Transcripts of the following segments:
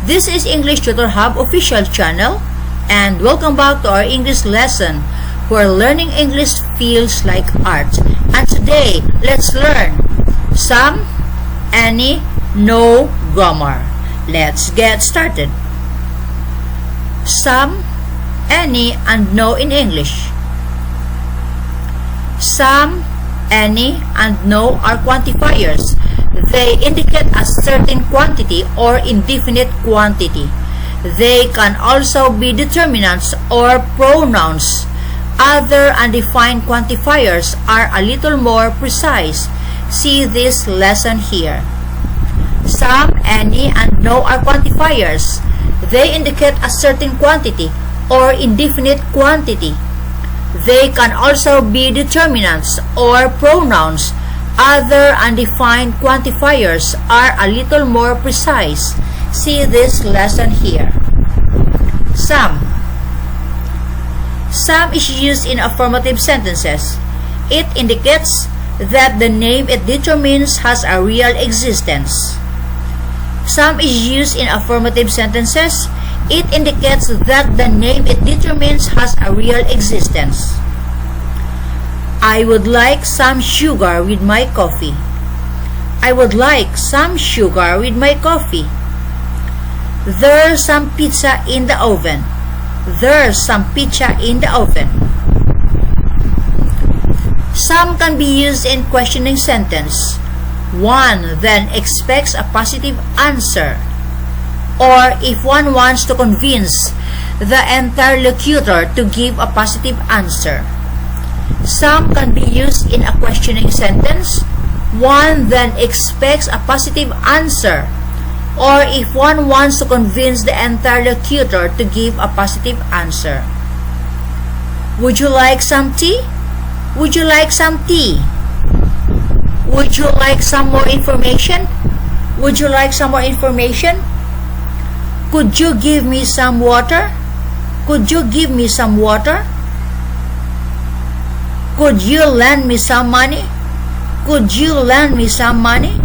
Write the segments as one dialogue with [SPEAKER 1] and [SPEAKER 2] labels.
[SPEAKER 1] This is English Tutor Hub official channel, and welcome back to our English lesson where learning English feels like art. And today, let's learn some, any, no grammar. Let's get started. Some, any, and no in English. Some, any, and no are quantifiers. They indicate a certain quantity or indefinite quantity. They can also be determinants or pronouns. Other undefined quantifiers are a little more precise. See this lesson here. Some, any, and no are quantifiers. They indicate a certain quantity or indefinite quantity. They can also be determinants or pronouns. Other undefined quantifiers are a little more precise. See this lesson here. Some. Some is used in affirmative sentences. It indicates that the name it determines has a real existence. Some is used in affirmative sentences. It indicates that the name it determines has a real existence. I would like some sugar with my coffee. I would like some sugar with my coffee. There's some pizza in the oven. There's some pizza in the oven. Some can be used in questioning sentence. One then expects a positive answer, or if one wants to convince the interlocutor to give a positive answer. Some can be used in a questioning sentence. One then expects a positive answer, or if one wants to convince the interlocutor to give a positive answer. Would you like some tea? Would you like some tea? Would you like some more information? Would you like some more information? Could you give me some water? Could you give me some water? Could you lend me some money? Could you lend me some money?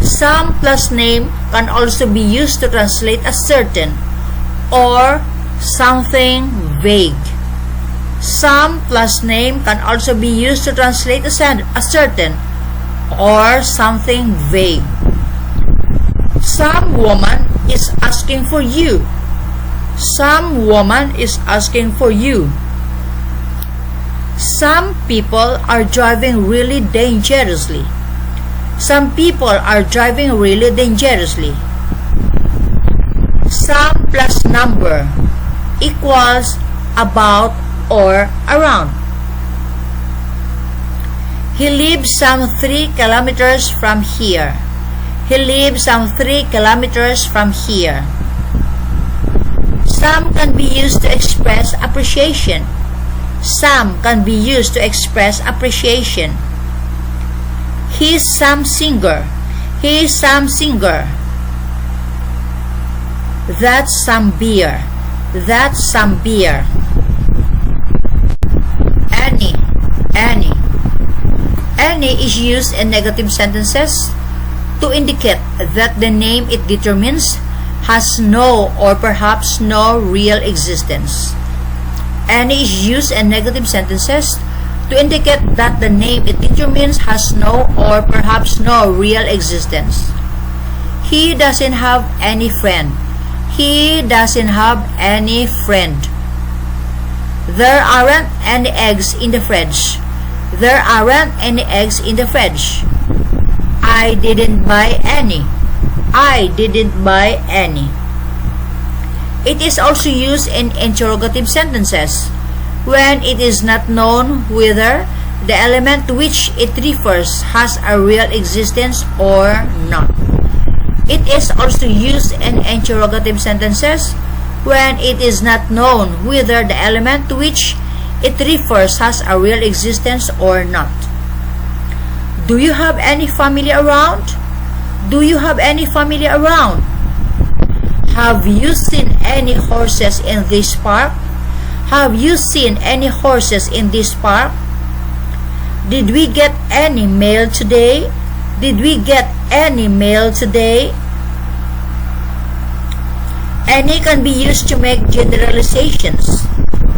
[SPEAKER 1] Some plus name can also be used to translate a certain or something vague. Some plus name can also be used to translate a certain or something vague. Some woman is asking for you. Some woman is asking for you. Some people are driving really dangerously. Some people are driving really dangerously. Some plus number equals about or around. He lives some 3 kilometers from here. He lives some 3 kilometers from here. Some can be used to express appreciation. Some can be used to express appreciation. He's some singer. He's some singer. That's some beer. That's some beer. Any. Any. Any is used in negative sentences to indicate that the name it determines has no or perhaps no real existence. Any is used in negative sentences to indicate that the name it determines has no or perhaps no real existence. He doesn't have any friend. He doesn't have any friend. There aren't any eggs in the fridge. There aren't any eggs in the fridge. I didn't buy any. I didn't buy any. It is also used in interrogative sentences when it is not known whether the element to which it refers has a real existence or not. It is also used in interrogative sentences when it is not known whether the element to which it refers has a real existence or not. Do you have any family around? Do you have any family around? Have you seen any horses in this park? Have you seen any horses in this park? Did we get any mail today? Did we get any mail today? Any can be used to make generalizations.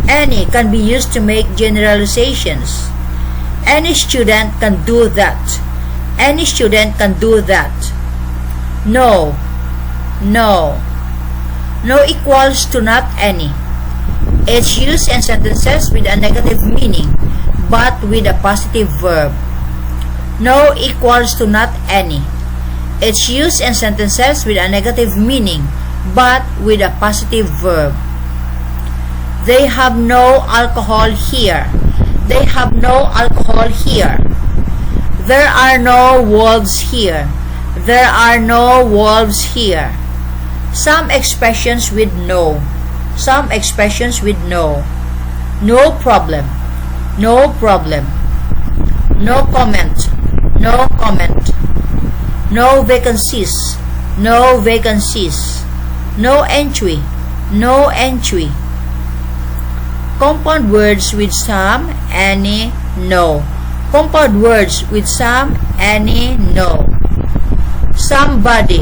[SPEAKER 1] Any can be used to make generalizations. Any student can do that. Any student can do that. No. No. No equals to not any. It's used in sentences with a negative meaning, but with a positive verb. No equals to not any. It's used in sentences with a negative meaning, but with a positive verb. They have no alcohol here. They have no alcohol here. There are no wolves here. There are no wolves here. Some expressions with no. Some expressions with no. No problem. No problem. No comment. No comment. No vacancies. No vacancies. No entry. No entry. Compound words with some, any, no. Compound words with some, any, no. Somebody,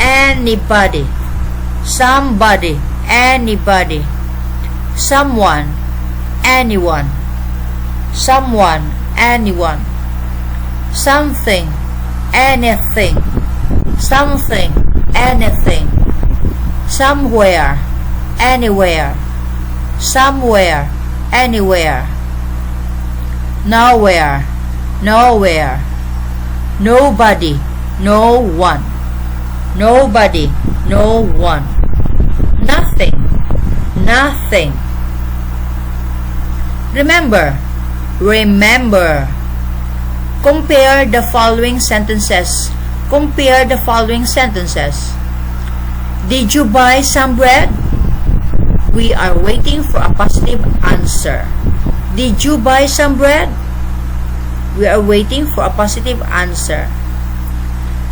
[SPEAKER 1] anybody. Somebody, anybody. Someone, anyone. Someone, anyone. Something, anything. Something, anything. Somewhere, anywhere. Somewhere, anywhere. Nowhere, nowhere. Nobody, no one. Nobody, no one. Nothing, nothing. Remember, remember. Compare the following sentences. Compare the following sentences. Did you buy some bread? We are waiting for a positive answer. Did you buy some bread? We are waiting for a positive answer.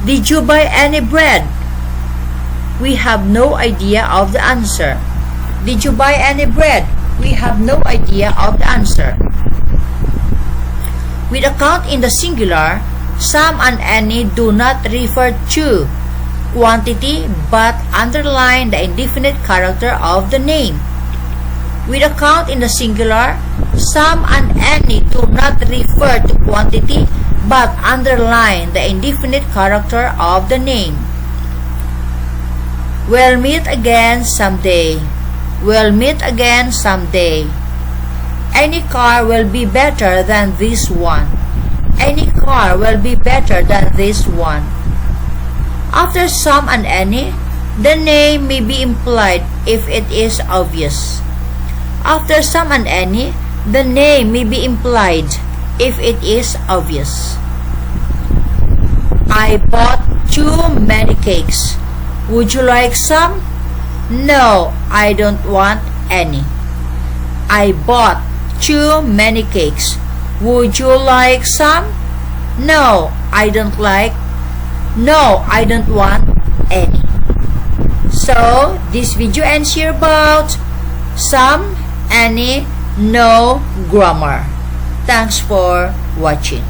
[SPEAKER 1] Did you buy any bread? We have no idea of the answer. Did you buy any bread? We have no idea of the answer. With a count in the singular, some and any do not refer to quantity but underline the indefinite character of the name. With a count in the singular, some and any do not refer to quantity but underline the indefinite character of the name. We'll meet again someday. We'll meet again someday. Any car will be better than this one. Any car will be better than this one. After some and any, the name may be implied if it is obvious. After some and any, the name may be implied if it is obvious. I bought too many cakes. Would you like some? No, I don't want any. I bought too many cakes. Would you like some? No, I don't like. No, I don't want any. So, this video ends here about some, any, no grammar. Thanks for watching.